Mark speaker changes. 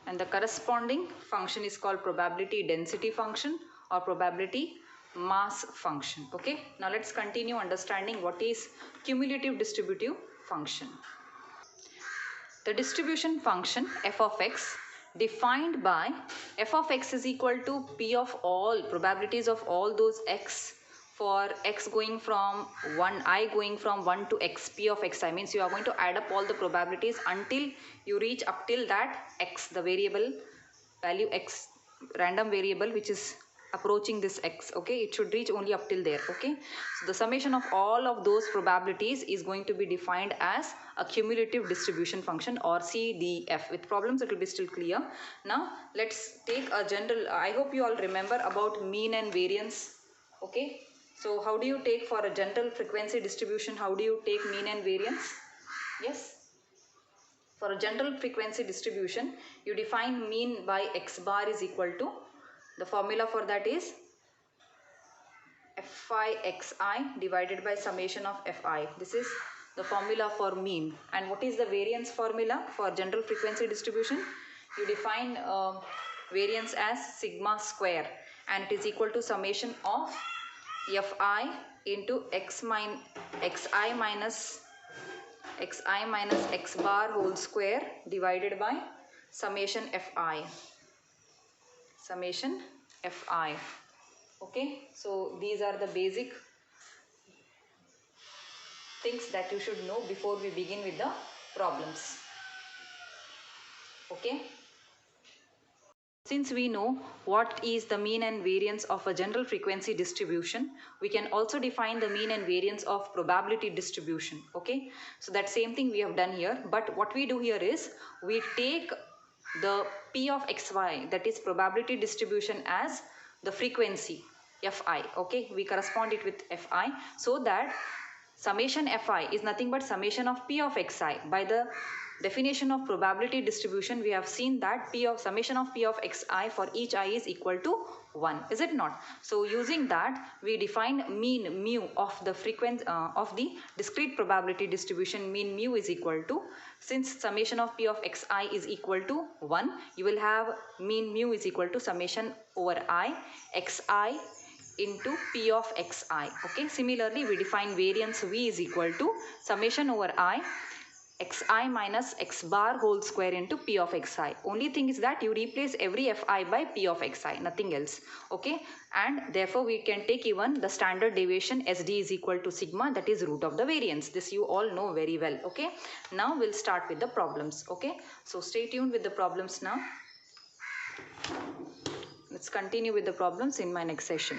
Speaker 1: and the corresponding function is called probability density function or probability mass function. Okay, now let's continue understanding what is cumulative distributive function. The distribution function f of x defined by f of x is equal to p of all probabilities of all those x for x going from 1, I going from 1 to x, p of xi means you are going to add up all the probabilities until you reach up till that x, the variable value x, random variable which is approaching this x. Okay, it should reach only up till there. Okay, so the summation of all of those probabilities is going to be defined as a cumulative distribution function or CDF. With problems it will be still clear. Now let's take a general, I hope you all remember about mean and variance. Okay, so how do you take for a general frequency distribution, how do you take mean and variance? Yes, for a general frequency distribution you define mean by x bar is equal to, the formula for that is fi xi divided by summation of fi. This is the formula for mean. And what is the variance formula for general frequency distribution? You define variance as sigma square, and it is equal to summation of fi into xi minus x bar whole square divided by summation fi. Okay, so these are the basic things that you should know before we begin with the problems. Okay, since we know what is the mean and variance of a general frequency distribution, we can also define the mean and variance of probability distribution. Okay, so that same thing we have done here, but what we do here is we take the p of xy, that is probability distribution, as the frequency fi. Okay, we correspond it with fi, so that summation fi is nothing but summation of p of xi. By the definition of probability distribution we have seen that summation of p of xi for each I is equal to 1, is it not? So using that we define mean mu of the frequency of the discrete probability distribution. Mean mu is equal to, since summation of p of xi is equal to 1, you will have mean mu is equal to summation over I xi into p of xi. Okay, similarly we define variance v is equal to summation over I xi minus x bar whole square into p of xi. Only thing is that you replace every fi by p of xi, nothing else. Okay, and therefore we can take even the standard deviation sd is equal to sigma, that is root of the variance. This you all know very well. Okay, now we'll start with the problems. Okay, so stay tuned with the problems now. Let's continue with the problems in my next session.